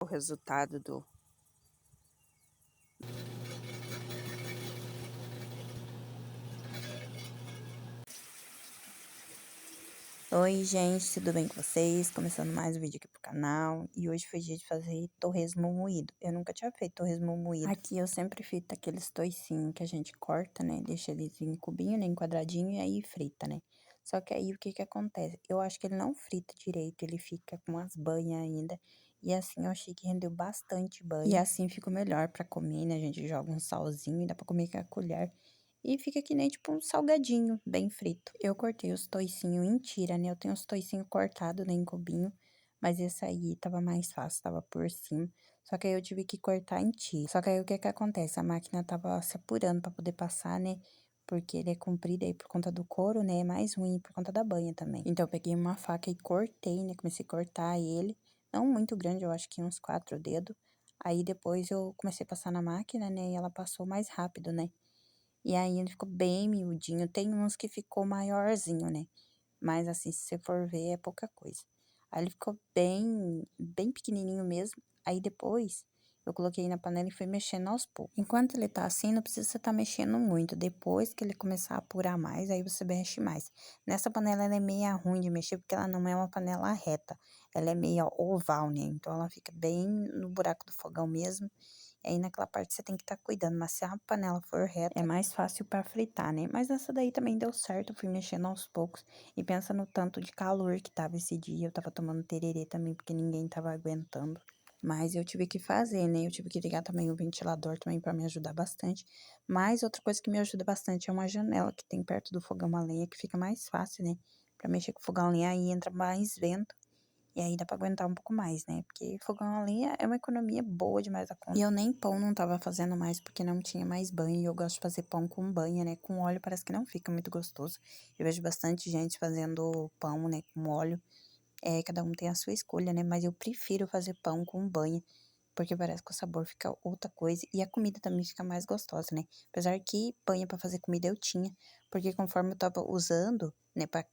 resultado do... Oi, gente, tudo bem com vocês? Começando mais um vídeo aqui pro canal. E hoje foi dia de fazer torresmo moído. Eu nunca tinha feito torresmo moído. Aqui eu sempre frito aqueles toicinhos que a gente corta, né? Deixa eles em cubinho, né? Em quadradinho e aí frita, né? Só que aí o que que acontece? Eu acho que ele não frita direito, ele fica com as banhas ainda. E assim eu achei que rendeu bastante banho. E assim fica melhor pra comer, né? A gente joga um salzinho e dá pra comer com a colher. E fica que nem, tipo, um salgadinho, bem frito. Eu cortei os toicinhos em tira, né? Eu tenho os toicinhos cortados, né, em cubinho. Mas esse aí tava mais fácil, tava por cima. Só que aí eu tive que cortar em tira. Só que aí o que que acontece? A máquina tava se apurando pra poder passar, né? Porque ele é comprido aí por conta do couro, né? É mais ruim por conta da banha também. Então eu peguei uma faca e cortei, né? Comecei a cortar ele. Não muito grande, eu acho que uns 4 dedos. Aí depois eu comecei a passar na máquina, né? E ela passou mais rápido, né? E aí ele ficou bem miudinho. Tem uns que ficou maiorzinho, né? Mas assim, se você for ver, é pouca coisa. Aí ele ficou bem pequenininho mesmo. Aí depois eu coloquei na panela e fui mexendo aos poucos. Enquanto ele tá assim, não precisa você tá mexendo muito. Depois que ele começar a apurar mais, aí você mexe mais. Nessa panela ela é meia ruim de mexer, porque ela não é uma panela reta. Ela é meia oval, né? Então ela fica bem no buraco do fogão mesmo. E aí naquela parte você tem que estar cuidando, mas se a panela for reta, é mais fácil para fritar, né? Mas essa daí também deu certo, eu fui mexendo aos poucos. E pensa no tanto de calor que tava esse dia, eu tava tomando tererê também, porque ninguém tava aguentando. Mas eu tive que fazer, né? Eu tive que ligar também o ventilador também para me ajudar bastante. Mas outra coisa que me ajuda bastante é uma janela que tem perto do fogão a lenha, que fica mais fácil, né? Para mexer com o fogão a lenha, aí entra mais vento. E aí dá pra aguentar um pouco mais, né? Porque fogão a lenha é uma economia boa demais da conta. E eu nem pão não tava fazendo mais, porque não tinha mais banho. E eu gosto de fazer pão com banha, né? Com óleo parece que não fica muito gostoso. Eu vejo bastante gente fazendo pão, né? Com óleo. Cada um tem a sua escolha, né? Mas eu prefiro fazer pão com banha. Porque parece que o sabor fica outra coisa. E a comida também fica mais gostosa, né? Apesar que banha pra fazer comida eu tinha. Porque conforme eu tava usando, né? Pra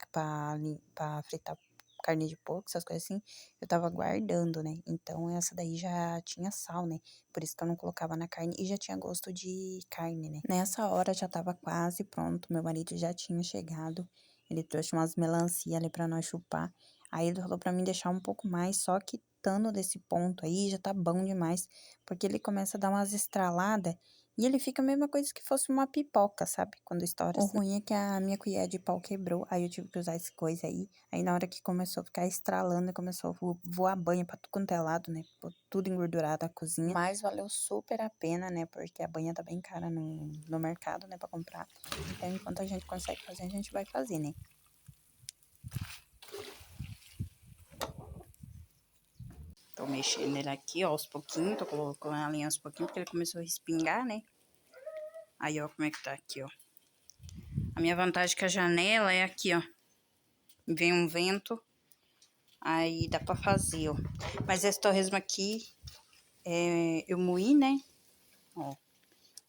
fritar carne de porco, essas coisas assim, eu tava guardando, né? Então essa daí já tinha sal, né? Por isso que eu não colocava na carne e já tinha gosto de carne, né? Nessa hora já tava quase pronto, meu marido já tinha chegado. Ele trouxe umas melancia ali pra nós chupar. Aí ele falou pra mim deixar um pouco mais, só que estando desse ponto aí já tá bom demais, porque ele começa a dar umas estraladas e ele fica a mesma coisa que fosse uma pipoca, sabe? Quando estoura assim. O ruim é que a minha colher de pau quebrou, aí eu tive que usar essa coisa aí. Aí na hora que começou a ficar estralando, começou a voar banha pra tudo quanto é lado, né? Ficou tudo engordurado a cozinha. Mas valeu super a pena, né? Porque a banha tá bem cara no mercado, né? Pra comprar. Então enquanto a gente consegue fazer, a gente vai fazer, né? Tô mexendo nele aqui, ó, aos pouquinhos. Tô colocando a linha aos pouquinhos, porque ele começou a respingar, né? Aí, ó, como é que tá aqui, ó. A minha vantagem com a janela é aqui, ó. Vem um vento, aí dá pra fazer, ó. Mas esse torresmo aqui, eu moí, né? Ó,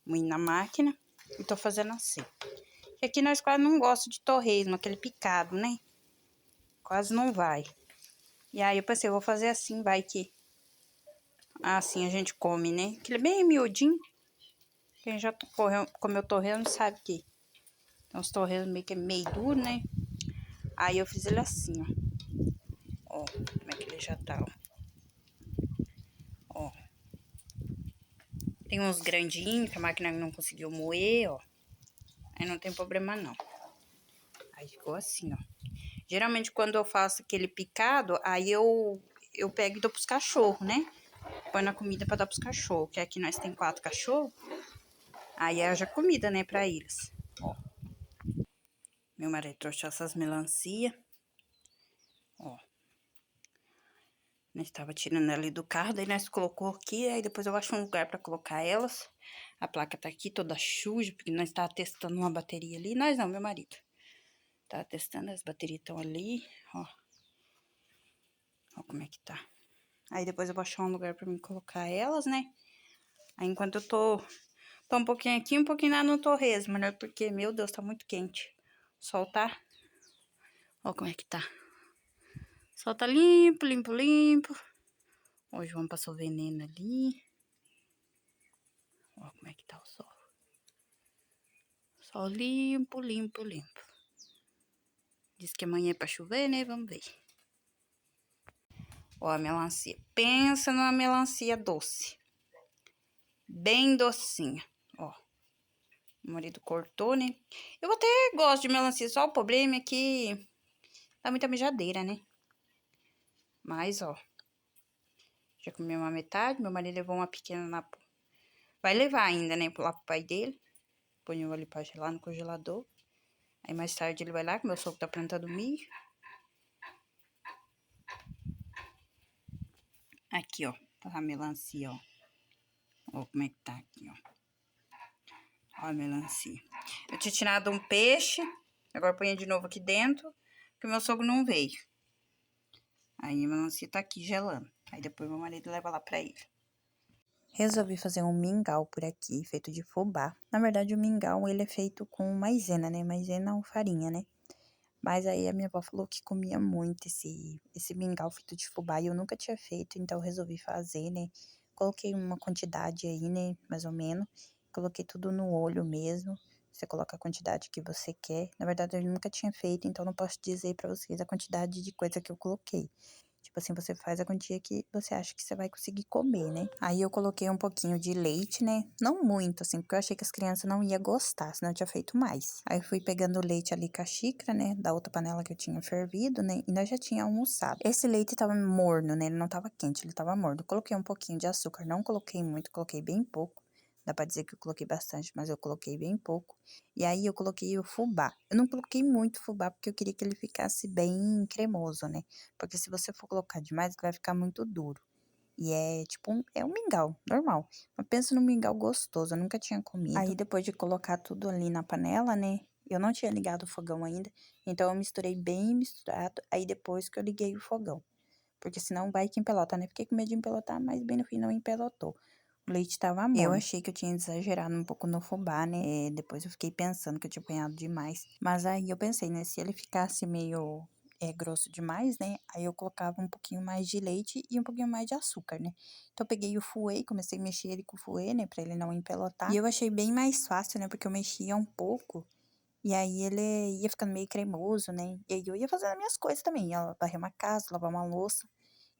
moí na máquina e tô fazendo assim. E aqui nós quase não gostamos de torresmo, aquele picado, né? Quase não vai. E aí eu pensei, eu vou fazer assim, vai que... Assim a gente come, né? Aquele bem miudinho. Quem já comeu torresmo sabe que tem uns torresmos meio que é meio duro, né? Aí eu fiz ele assim, ó. Ó, como é que ele já tá, ó. Ó. Tem uns grandinhos que a máquina não conseguiu moer, ó. Aí não tem problema, não. Aí ficou assim, ó. Geralmente, quando eu faço aquele picado, aí eu pego e dou pros cachorros, né? Põe na comida pra dar pros cachorros. Que aqui nós tem 4 cachorros. Aí haja comida, né, pra eles. Ó. Meu marido trouxe essas melancia. Ó. Nós tava tirando ela ali do carro, daí nós colocou aqui, aí depois eu acho um lugar pra colocar elas. A placa tá aqui toda suja, porque nós tava testando uma bateria ali. Nós não, meu marido. Tava testando, as baterias estão ali, ó. Ó como é que tá. Aí depois eu vou achar um lugar pra mim colocar elas, né? Aí enquanto eu tô um pouquinho aqui, um pouquinho lá no torresmo, né? Porque, meu Deus, tá muito quente. O sol tá... Ó como é que tá. O sol tá limpo, limpo, limpo. Hoje vamos passar o veneno ali. Ó como é que tá o sol. Sol limpo, limpo, limpo. Diz que amanhã é pra chover, né? Vamos ver. Ó a melancia. Pensa numa melancia doce. Bem docinha. Ó. O marido cortou, né? Eu até gosto de melancia. Só o problema é que dá muita mijadeira, né? Mas, ó. Já comi uma metade. Meu marido levou uma pequena na... Vai levar ainda, né? Lá pro pai dele. Põe ali pra gelar no congelador. Aí mais tarde ele vai lá, que meu sogro tá plantando milho. Aqui, ó. Tá a melancia, ó. Ó como é que tá aqui, ó. Ó a melancia. Eu tinha tirado um peixe. Agora ponho de novo aqui dentro. Porque meu sogro não veio. Aí a melancia tá aqui gelando. Aí depois meu marido leva lá pra ele. Resolvi fazer um mingau por aqui, feito de fubá. Na verdade, o mingau, ele é feito com maisena, né? Maisena ou farinha, né? Mas aí a minha avó falou que comia muito esse mingau feito de fubá e eu nunca tinha feito, então eu resolvi fazer, né? Coloquei uma quantidade aí, né? Mais ou menos. Coloquei tudo no olho mesmo. Você coloca a quantidade que você quer. Na verdade, eu nunca tinha feito, então não posso dizer pra vocês a quantidade de coisa que eu coloquei. Tipo assim, você faz a quantia que você acha que você vai conseguir comer, né? Aí eu coloquei um pouquinho de leite, né? Não muito, assim, porque eu achei que as crianças não iam gostar, senão eu tinha feito mais. Aí eu fui pegando o leite ali com a xícara, né? Da outra panela que eu tinha fervido, né? E nós já tinha almoçado. Esse leite tava morno, né? Ele não tava quente, ele tava morno. Eu coloquei um pouquinho de açúcar, não coloquei muito, coloquei bem pouco. Dá pra dizer que eu coloquei bastante, mas eu coloquei bem pouco. E aí eu coloquei o fubá. Eu não coloquei muito fubá porque eu queria que ele ficasse bem cremoso, né? Porque se você for colocar demais, ele vai ficar muito duro. E é tipo, é um mingau, normal. Mas pensa num mingau gostoso, eu nunca tinha comido. Aí depois de colocar tudo ali na panela, né? Eu não tinha ligado o fogão ainda, então eu misturei bem misturado. Aí depois que eu liguei o fogão. Porque senão vai que empelota, né? Fiquei com medo de empelotar, mas bem no fim não empelotou. O leite tava morno. Eu achei que eu tinha exagerado um pouco no fubá, né? Depois eu fiquei pensando que eu tinha apanhado demais. Mas aí eu pensei, né? Se ele ficasse meio grosso demais, né? Aí eu colocava um pouquinho mais de leite e um pouquinho mais de açúcar, né? Então eu peguei o fouet, comecei a mexer ele com o fouet, né? Pra ele não empelotar. E eu achei bem mais fácil, né? Porque eu mexia um pouco. E aí ele ia ficando meio cremoso, né? E aí eu ia fazendo as minhas coisas também. Ia varrer uma casa, lavar uma louça.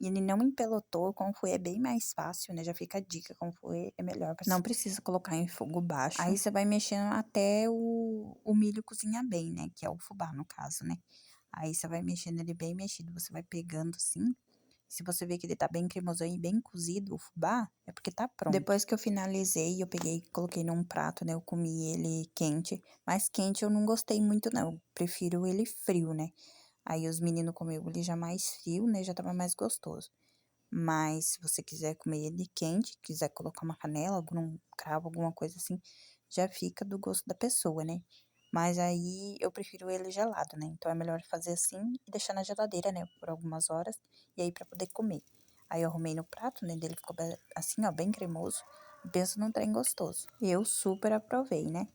E ele não empelotou, com o fouet é bem mais fácil, né? Já fica a dica, com o fouet é melhor. Não precisa colocar em fogo baixo. Aí você vai mexendo até o milho cozinhar bem, né? Que é o fubá, no caso, né? Aí você vai mexendo ele bem mexido, você vai pegando assim. Se você vê que ele tá bem cremoso e bem cozido, o fubá, é porque tá pronto. Depois que eu finalizei, eu peguei e coloquei num prato, né? Eu comi ele quente. Mas quente eu não gostei muito, não. Eu prefiro ele frio, né? Aí os meninos comeram ele já mais frio, né? Já tava mais gostoso. Mas se você quiser comer ele quente, quiser colocar uma canela, algum cravo, alguma coisa assim, já fica do gosto da pessoa, né? Mas aí eu prefiro ele gelado, né? Então é melhor fazer assim e deixar na geladeira, né? Por algumas horas, e aí pra poder comer. Aí eu arrumei no prato, né? Dele ficou assim, ó, bem cremoso. E penso num trem gostoso. Eu super aprovei, né?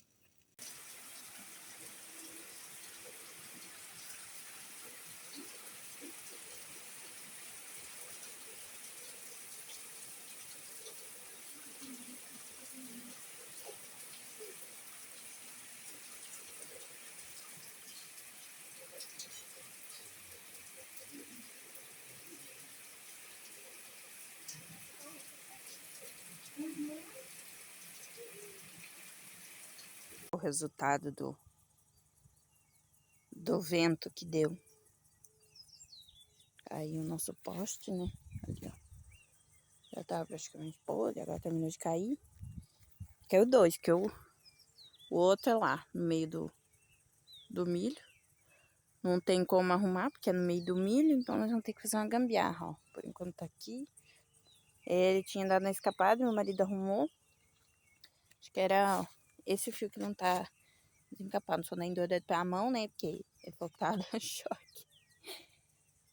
O resultado do vento que deu. Aí o nosso poste, né? Ali, ó. Já tava praticamente podre, agora terminou de cair. Caiu dois, que o outro é lá, no meio do milho. Não tem como arrumar, porque é no meio do milho, então nós vamos ter que fazer uma gambiarra, ó. Por enquanto tá aqui. Ele tinha dado na escapada, meu marido arrumou. Acho que era, ó, esse fio que não tá desencapado. Não sou nem doida pra mão, né? Porque ele falou que tá dando choque.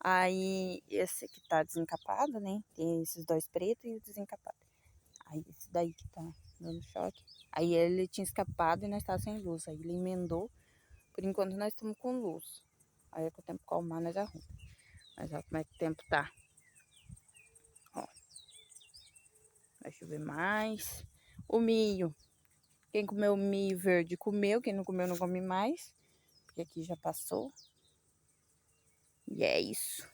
Aí, esse que tá desencapado, né? Tem esses dois pretos e o desencapado. Aí, esse daí que tá dando choque. Aí, ele tinha escapado e nós tava sem luz. Aí, ele emendou. Por enquanto, nós estamos com luz. Aí, com o tempo calmar, nós arrumamos. Mas olha como é que o tempo tá. Ó. Vai chover mais. O milho. Quem comeu milho verde comeu, quem não comeu não come mais. Porque aqui já passou. E é isso.